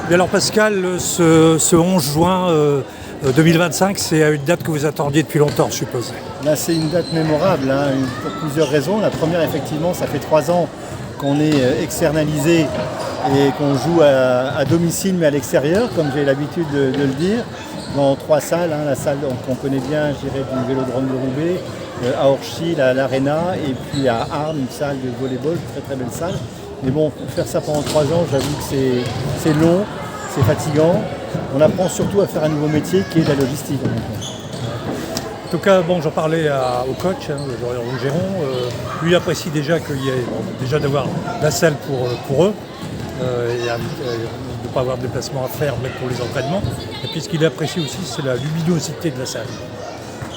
Et alors Pascal, ce 11 juin 2025, c'est une date que vous attendiez depuis longtemps, je suppose. Là, c'est une date mémorable pour plusieurs raisons. La première, effectivement, ça fait 3 ans qu'on est externalisé et qu'on joue à domicile mais à l'extérieur, comme j'ai l'habitude de le dire, dans 3 salles. La salle qu'on connaît bien, je dirais, du Vélodrome de Roubaix, à Orchies, à l'Arena, et puis à Arles, une salle de volleyball, très très belle salle. Mais bon, faire ça pendant 3 ans, j'avoue que c'est long, c'est fatigant. On apprend surtout à faire un nouveau métier qui est la logistique. En tout cas, bon, j'en parlais au coach, Florian Rougeron. Lui apprécie déjà qu'il y ait déjà d'avoir la salle pour eux et de ne pas avoir de déplacement à faire, même pour les entraînements. Et puis ce qu'il apprécie aussi, c'est la luminosité de la salle.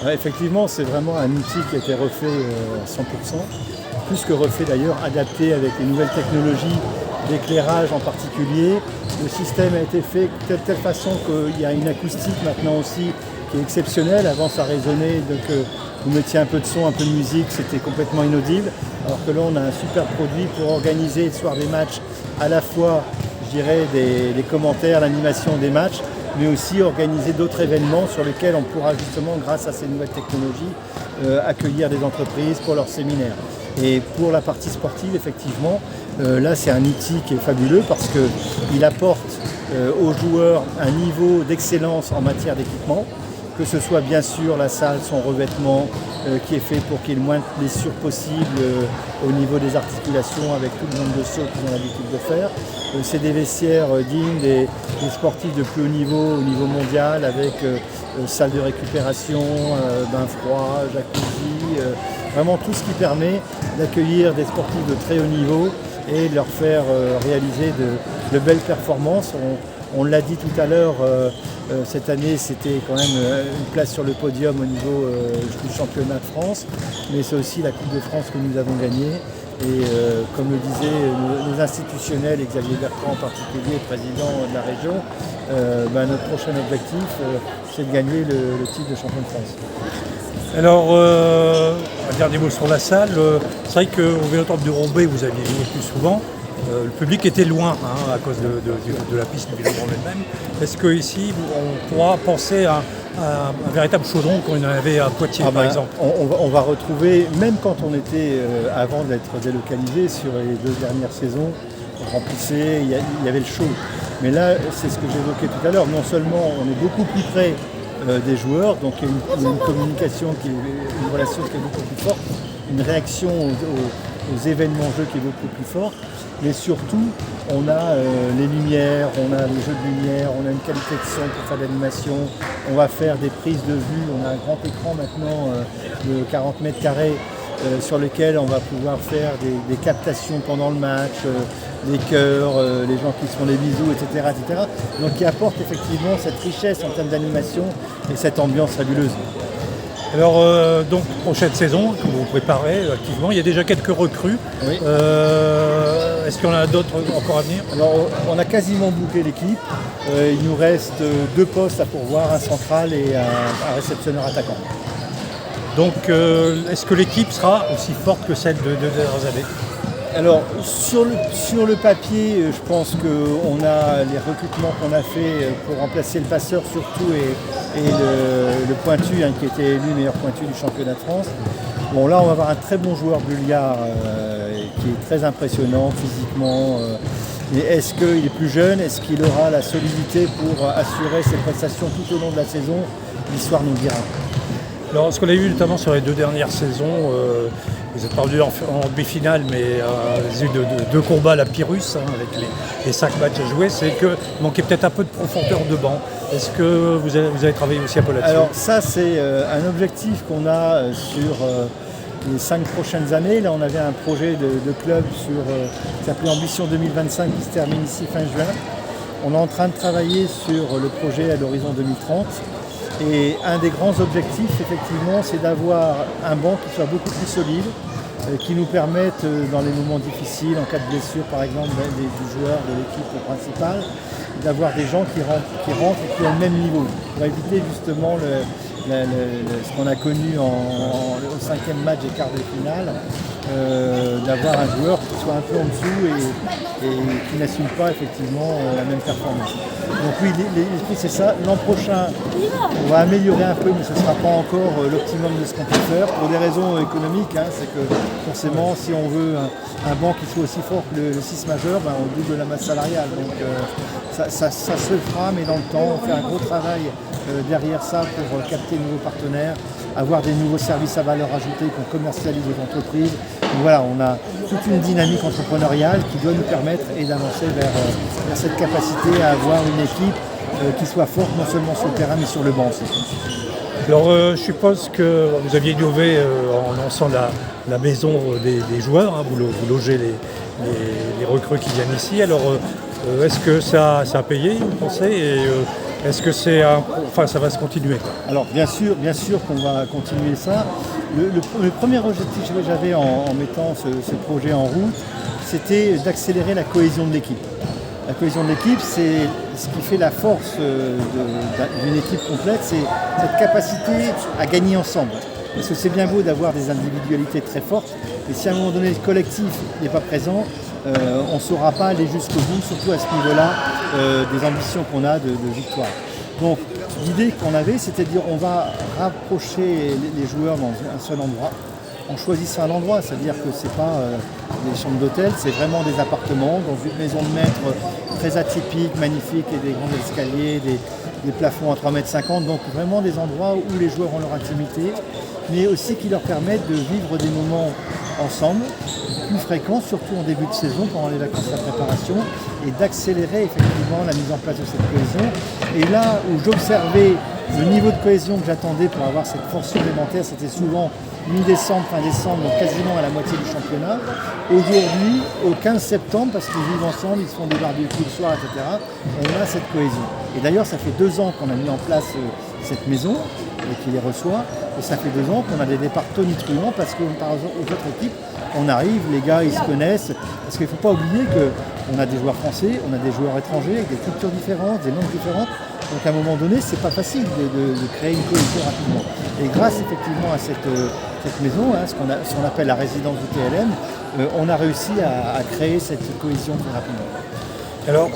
Ouais, effectivement, c'est vraiment un outil qui a été refait à 100%. Plus que refait d'ailleurs, adapté avec les nouvelles technologies d'éclairage en particulier. Le système a été fait de telle façon qu'il y a une acoustique maintenant aussi qui est exceptionnelle. Avant ça résonnait, donc vous mettiez un peu de son, un peu de musique, c'était complètement inaudible. Alors que là on a un super produit pour organiser le soir des matchs, à la fois je dirais des commentaires, l'animation des matchs, mais aussi organiser d'autres événements sur lesquels on pourra justement, grâce à ces nouvelles technologies, accueillir des entreprises pour leurs séminaires. Et pour la partie sportive, effectivement, là c'est un outil qui est fabuleux parce qu'il apporte aux joueurs un niveau d'excellence en matière d'équipement, que ce soit bien sûr la salle, son revêtement qui est fait pour qu'il y ait le moins de blessures possible au niveau des articulations avec tout le nombre de sauts qu'ils ont l'habitude de faire. C'est des vestiaires dignes des sportifs de plus haut niveau mondial, avec salle de récupération, bain froid, jacuzzi, vraiment tout ce qui permet d'accueillir des sportifs de très haut niveau et de leur faire réaliser de belles performances. On l'a dit tout à l'heure, cette année c'était quand même une place sur le podium au niveau du championnat de France, mais c'est aussi la Coupe de France que nous avons gagnée. Et comme le disaient nos institutionnels, et Xavier Bertrand en particulier, président de la région, notre prochain objectif c'est de gagner le titre de champion de France. Alors, un dernier mot sur la salle. C'est vrai qu'au Vélodrome de Roubaix, vous aviez joué plus souvent. Le public était loin à cause de la piste du Vélodrome elle-même. Est-ce qu'ici, on pourra penser à un véritable chaudron qu'on avait à Poitiers, par exemple? On va retrouver, même quand on était, avant d'être délocalisé sur les 2 dernières saisons, on remplissait, il y avait le chaud. Mais là, c'est ce que j'évoquais tout à l'heure. Non seulement on est beaucoup plus près des joueurs, donc il y a une communication, une relation qui est beaucoup plus forte, une réaction aux événements jeux qui est beaucoup plus forte, mais surtout on a les lumières, on a les jeux de lumière, on a une qualité de son pour faire de l'animation, on va faire des prises de vue, on a un grand écran maintenant de 40 mètres carrés sur lequel on va pouvoir faire des captations pendant le match, les chœurs, les gens qui se font des bisous, etc., etc. Donc qui apporte effectivement cette richesse en termes d'animation et cette ambiance fabuleuse. Alors, donc, prochaine saison que vous préparez activement, il y a déjà quelques recrues. Oui. Est-ce qu'il y en a d'autres encore à venir? Alors, on a quasiment bouclé l'équipe. Il nous reste 2 postes à pourvoir, un central et un réceptionneur attaquant. Donc, est-ce que l'équipe sera aussi forte que celle de 2 dernières années? Alors, sur le papier, je pense qu'on a les recrutements qu'on a fait pour remplacer le passeur surtout et le pointu qui était élu meilleur pointu du championnat de France. Bon, là, on va avoir un très bon joueur bulgare qui est très impressionnant physiquement. Mais est-ce qu'il est plus jeune? Est-ce qu'il aura la solidité pour assurer ses prestations tout au long de la saison? L'histoire nous dira. Alors, ce qu'on a vu notamment sur les 2 dernières saisons, vous êtes perdu en demi-finale, mais vous avez eu 2 combats à la Pyrrhus, avec les 5 matchs à jouer, c'est qu'il manquait peut-être un peu de profondeur de banc. Est-ce que vous avez travaillé aussi un peu là-dessus? Alors ça, c'est un objectif qu'on a sur les 5 prochaines années. Là, on avait un projet de club qui s'appelait Ambition 2025 qui se termine ici fin juin. On est en train de travailler sur le projet à l'horizon 2030. Et un des grands objectifs, effectivement, c'est d'avoir un banc qui soit beaucoup plus solide, qui nous permette, dans les moments difficiles, en cas de blessure, par exemple, du joueur de l'équipe principale, d'avoir des gens qui rentrent et qui ont le même niveau, pour éviter justement ce qu'on a connu au 5e match des quarts de finale, d'avoir un joueur qui soit un peu en dessous et qui n'assume pas effectivement la même performance. Donc oui, l'esprit c'est ça. L'an prochain, on va améliorer un peu, mais ce ne sera pas encore l'optimum de ce qu'on peut faire. Pour des raisons économiques, c'est que forcément, si on veut un banc qui soit aussi fort que le 6 majeur, on double la masse salariale. Donc ça se fera, mais dans le temps, on fait un gros travail derrière ça pour capter de nouveaux partenaires, avoir des nouveaux services à valeur ajoutée qu'on commercialise aux entreprises. Donc voilà, on a toute une dynamique entrepreneuriale qui doit nous permettre d'avancer vers cette capacité à avoir une équipe qui soit forte non seulement sur le terrain mais sur le banc aussi. Alors je suppose que vous aviez innové en lançant la maison des joueurs, vous logez les recrues qui viennent ici. Alors est-ce que ça a payé, vous pensez, et est-ce que ça va se continuer? Alors bien sûr qu'on va continuer ça. Le premier objectif que j'avais en mettant ce projet en route, c'était d'accélérer la cohésion de l'équipe. La cohésion de l'équipe, c'est ce qui fait la force d'une équipe complète, c'est cette capacité à gagner ensemble. Parce que c'est bien beau d'avoir des individualités très fortes, mais si à un moment donné le collectif n'est pas présent, on ne saura pas aller jusqu'au bout, surtout à ce niveau-là des ambitions qu'on a de victoire. Donc l'idée qu'on avait, c'était de dire on va rapprocher les joueurs dans un seul endroit, en choisissant un endroit, c'est-à-dire que ce n'est pas des chambres d'hôtel, c'est vraiment des appartements dans une maison de maître très atypique, magnifique, et des grands escaliers, des plafonds à 3,50 m, donc vraiment des endroits où les joueurs ont leur intimité, mais aussi qui leur permettent de vivre des moments ensemble, plus fréquents, surtout en début de saison, pendant les vacances de la préparation, et d'accélérer effectivement la mise en place de cette cohésion. Et là où j'observais le niveau de cohésion que j'attendais pour avoir cette force supplémentaire, c'était souvent mi-décembre, fin décembre, donc quasiment à la moitié du championnat. Aujourd'hui, au 15 septembre, parce qu'ils vivent ensemble, ils se font des barbecues le soir, etc., on a cette cohésion. Et d'ailleurs, ça fait 2 ans qu'on a mis en place cette maison, et qui les reçoit, et ça fait 2 ans qu'on a des départs tonitruants, parce que par exemple, aux autres équipes, on arrive, les gars, ils se connaissent, parce qu'il ne faut pas oublier qu'on a des joueurs français, on a des joueurs étrangers, avec des cultures différentes, des langues différentes. Donc à un moment donné, c'est pas facile de créer une cohésion rapidement. Et grâce effectivement à cette maison, ce qu'on appelle la résidence du TLM, on a réussi à créer cette cohésion très rapidement. Alors,